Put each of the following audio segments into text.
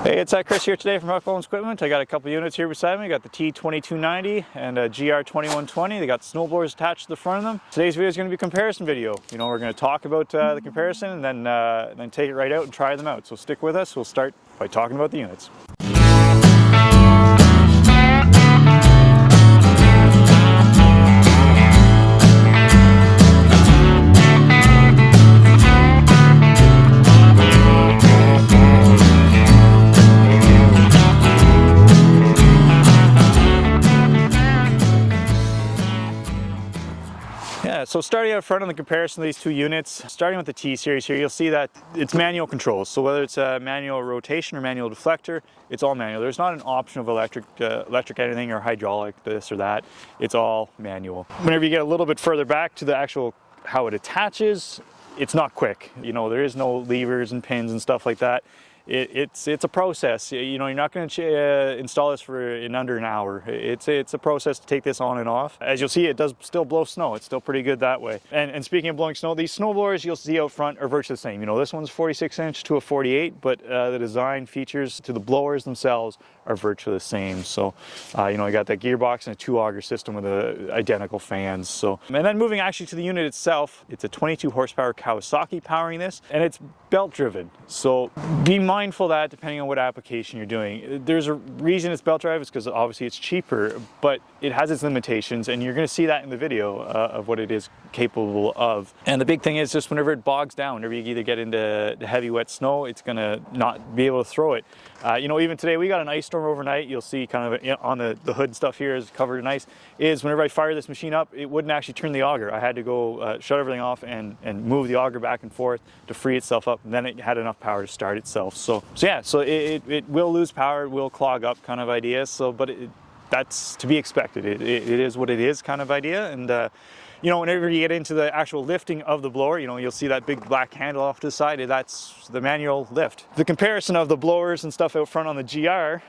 Hey, it's Chris here today from Huckabones Equipment. I got a couple units here beside me. I got the T2290 and a GR2120. They got snowblowers attached to the front of them. Today's video is going to be a comparison video. We're going to talk about the comparison and then take it right out and try them out. So stick with us. We'll start by talking about the units. So starting out front on the comparison of these two units, starting with the T series here, you'll see that it's manual controls. So whether it's a manual rotation or manual deflector, it's all manual. There's not an option of electric anything or hydraulic this or that. It's all manual. Whenever you get a little bit further back to the actual how it attaches, it's not quick. There is no levers and pins and stuff like that. It's a process. You're not going to install this in under an hour. It's a process to take this on and off. As you'll see, it does still blow snow. It's still pretty good that way. And speaking of blowing snow, these snowblowers you'll see out front are virtually the same. This one's 46 inch to a 48, but the design features to the blowers themselves are virtually the same. So, you got that gearbox and a 2-auger system with identical fans. So, and then moving actually to the unit itself, it's a 22 horsepower Kawasaki powering this, and it's belt driven. So be mindful that depending on what application you're doing, there's a reason it's belt drive. It's because obviously it's cheaper, but it has its limitations, and you're going to see that in the video of what it is capable of. And the big thing is just whenever it bogs down, whenever you either get into the heavy wet snow, it's going to not be able to throw it. Even today we got an ice storm overnight. You'll see kind of on the hood stuff here is covered in ice. Is whenever I fire this machine up, it wouldn't actually turn the auger. I had to go shut everything off and move the auger back and forth to free itself up, and then it had enough power to start itself. So it will lose power, it will clog up kind of idea. But that's to be expected. It is what it is kind of idea. And whenever you get into the actual lifting of the blower, you'll see that big black handle off to the side. That's the manual lift. The comparison of the blowers and stuff out front on the GR,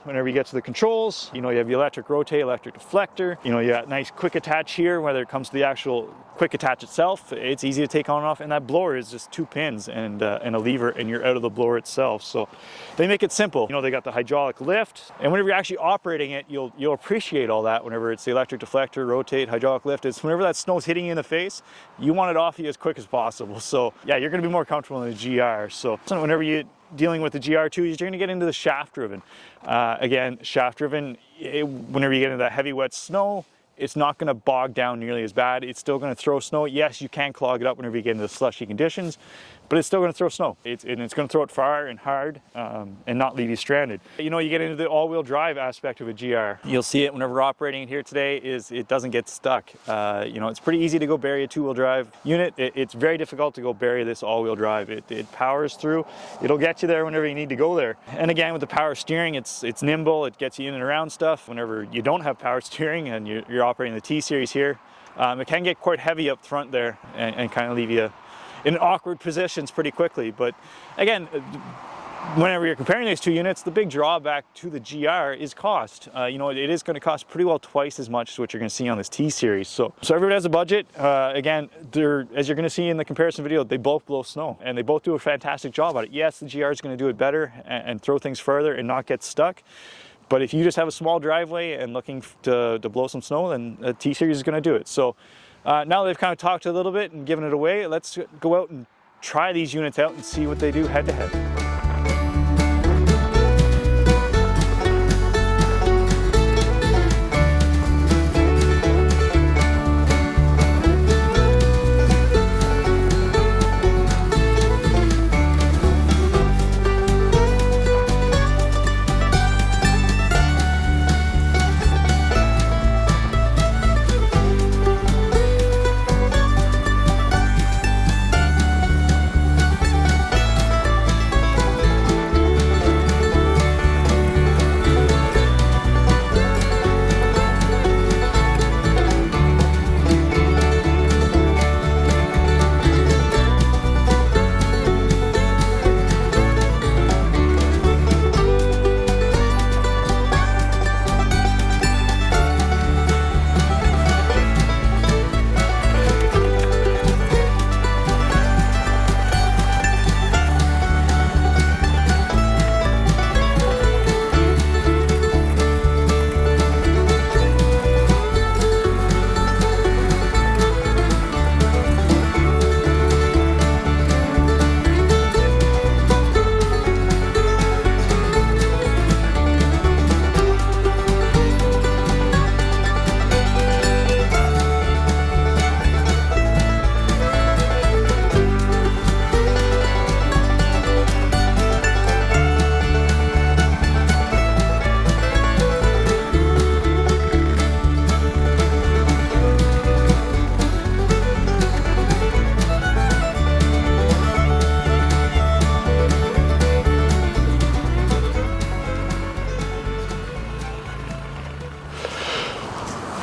whenever you get to the controls, you have the electric rotate, electric deflector. You got nice quick attach here. Whether it comes to the actual quick attach itself, it's easy to take on and off. And that blower is just 2 pins and a lever, and you're out of the blower itself. So they make it simple. They got the hydraulic lift, and whenever you're actually operating it, you'll appreciate all that. Whenever it's the electric deflector, rotate, hydraulic lift, it's whenever that snow's hitting you in the face, you want it off you as quick as possible. So yeah, you're going to be more comfortable in the GR. So whenever you're dealing with the GR2, you're going to get into the shaft driven. Again, shaft driven, whenever you get into that heavy wet snow, it's not going to bog down nearly as bad. It's still going to throw snow. Yes, you can clog it up whenever you get into the slushy conditions, but it's still going to throw snow. It's going to throw it far and hard and not leave you stranded. You get into the all-wheel drive aspect of a GR. You'll see it whenever we're operating it here today, it doesn't get stuck. It's pretty easy to go bury a 2-wheel drive unit. It's very difficult to go bury this all-wheel drive. It powers through. It'll get you there whenever you need to go there. And again, with the power steering, it's nimble. It gets you in and around stuff. Whenever you don't have power steering and you're operating the T series here, it can get quite heavy up front there and kind of leave you in awkward positions pretty quickly. But again, whenever you're comparing these two units, the big drawback to the GR is cost. It is going to cost pretty well twice as much as what you're going to see on this T series. So everybody has a budget. Again, as you're going to see in the comparison video, they both blow snow, and they both do a fantastic job at it. Yes, the GR is going to do it better and throw things further and not get stuck. But if you just have a small driveway and looking to blow some snow, then a T series is going to do it. So now that they've kind of talked a little bit and given it away, let's go out and try these units out and see what they do head to head.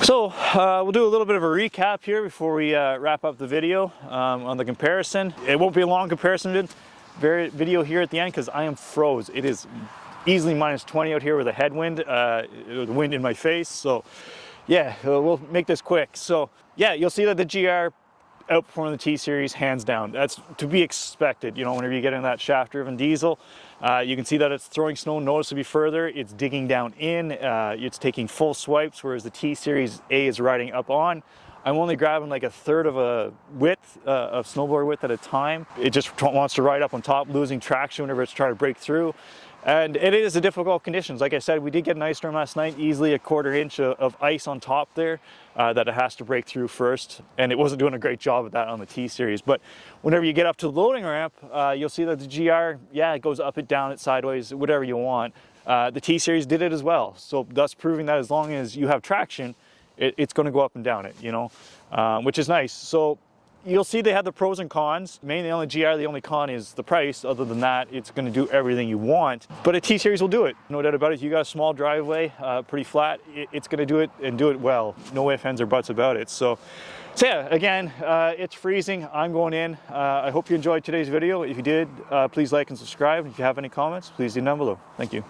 So we'll do a little bit of a recap here before we wrap up the video on the comparison. It won't be a long comparison video here at the end because I am froze. It is easily -20 out here with a headwind, the wind in my face. So yeah, we'll make this quick. So yeah, you'll see that the GR outperforming the T-Series hands down. That's to be expected. You know, whenever you get in that shaft-driven diesel, you can see that it's throwing snow noticeably further. It's digging down in. It's taking full swipes, whereas the T-Series A is riding up on. I'm only grabbing like a third of a width of snowboard width at a time. It just wants to ride up on top, losing traction whenever it's trying to break through. And it is a difficult conditions. Like I said, we did get an ice storm last night, easily a 1/4 inch of ice on top there that it has to break through first. And it wasn't doing a great job of that on the T-Series. But whenever you get up to the loading ramp, you'll see that the GR, yeah, it goes up and down, it sideways, whatever you want. The T-Series did it as well. So thus proving that as long as you have traction, it's going to go up and down it, you know, which is nice. So you'll see they have the pros and cons. Mainly on the GR, the only con is the price. Other than that, it's going to do everything you want. But a T-Series will do it. No doubt about it. You got a small driveway, pretty flat. It's going to do it and do it well. No ifs, ands, or buts about it. So yeah, again, it's freezing. I'm going in. I hope you enjoyed today's video. If you did, please like and subscribe. If you have any comments, please leave them down below. Thank you.